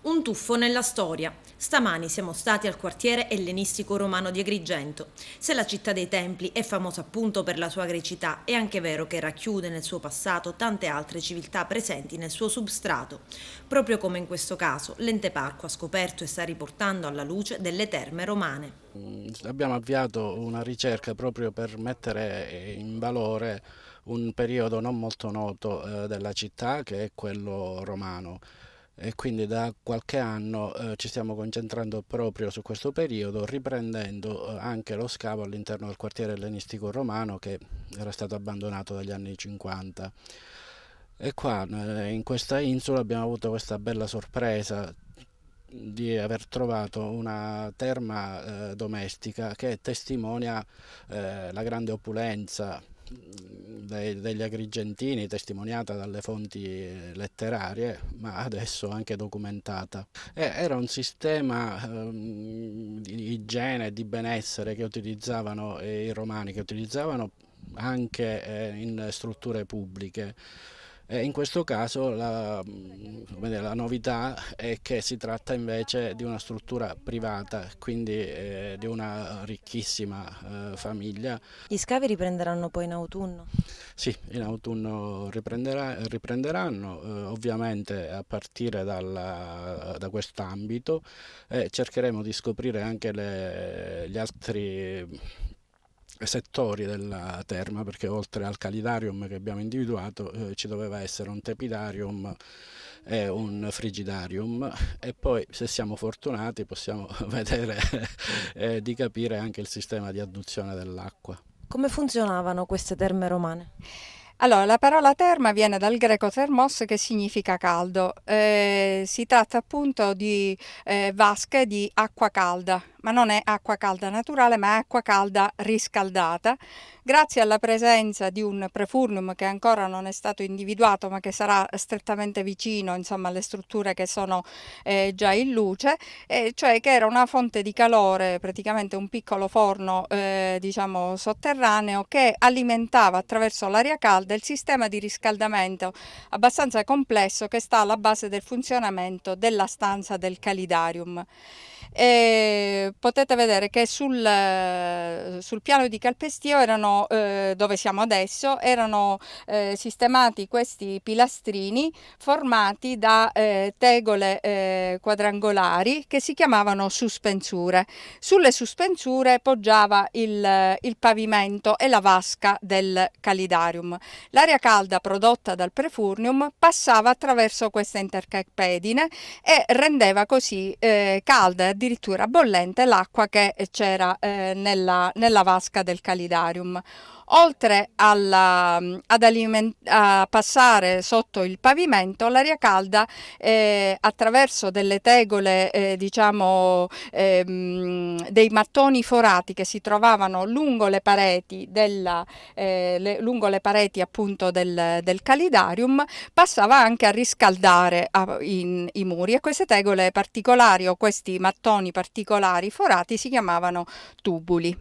Un tuffo nella storia. Stamani siamo stati al quartiere ellenistico romano di Agrigento. Se la città dei templi è famosa appunto per la sua grecità, è anche vero che racchiude nel suo passato tante altre civiltà presenti nel suo substrato. Proprio come in questo caso, l'ente parco ha scoperto e sta riportando alla luce delle terme romane. Abbiamo avviato una ricerca proprio per mettere in valore un periodo non molto noto della città, che è quello romano, e quindi da qualche anno ci stiamo concentrando proprio su questo periodo, riprendendo anche lo scavo all'interno del quartiere ellenistico romano che era stato abbandonato dagli anni 50. E qua in questa isola abbiamo avuto questa bella sorpresa di aver trovato una terma domestica che testimonia la grande opulenza degli agrigentini, testimoniata dalle fonti letterarie, ma adesso anche documentata. Era un sistema di igiene e di benessere che utilizzavano i romani, che utilizzavano anche in strutture pubbliche. In questo caso la novità è che si tratta invece di una struttura privata, quindi di una ricchissima famiglia. Gli scavi riprenderanno poi in autunno. Sì, in autunno riprenderanno, ovviamente a partire da quest'ambito, e cercheremo di scoprire anche gli altri settori della terma, perché oltre al calidarium che abbiamo individuato ci doveva essere un tepidarium e un frigidarium, e poi se siamo fortunati possiamo vedere di capire anche il sistema di adduzione dell'acqua. Come funzionavano queste terme romane? Allora, la parola terma viene dal greco thermos che significa caldo. Si tratta appunto di vasche di acqua calda, ma non è acqua calda naturale, ma è acqua calda riscaldata, grazie alla presenza di un prefurnum che ancora non è stato individuato, ma che sarà strettamente vicino, insomma, alle strutture che sono già in luce, cioè che era una fonte di calore, praticamente un piccolo forno, diciamo, sotterraneo che alimentava attraverso l'aria calda il sistema di riscaldamento abbastanza complesso che sta alla base del funzionamento della stanza del calidarium. E potete vedere che sul piano di calpestio erano, dove siamo adesso, erano sistemati questi pilastrini formati da tegole quadrangolari che si chiamavano suspensure. Sulle suspensure poggiava il pavimento e la vasca del calidarium. L'aria calda prodotta dal prefurnium passava attraverso queste intercarpedine e rendeva così calda e addirittura bollente l'acqua che c'era nella vasca del calidarium. Oltre a passare sotto il pavimento, l'aria calda attraverso delle tegole, diciamo, dei mattoni forati che si trovavano lungo le pareti, lungo le pareti appunto del calidarium, passava anche a riscaldare i muri, e queste tegole particolari o questi mattoni particolari forati si chiamavano tubuli.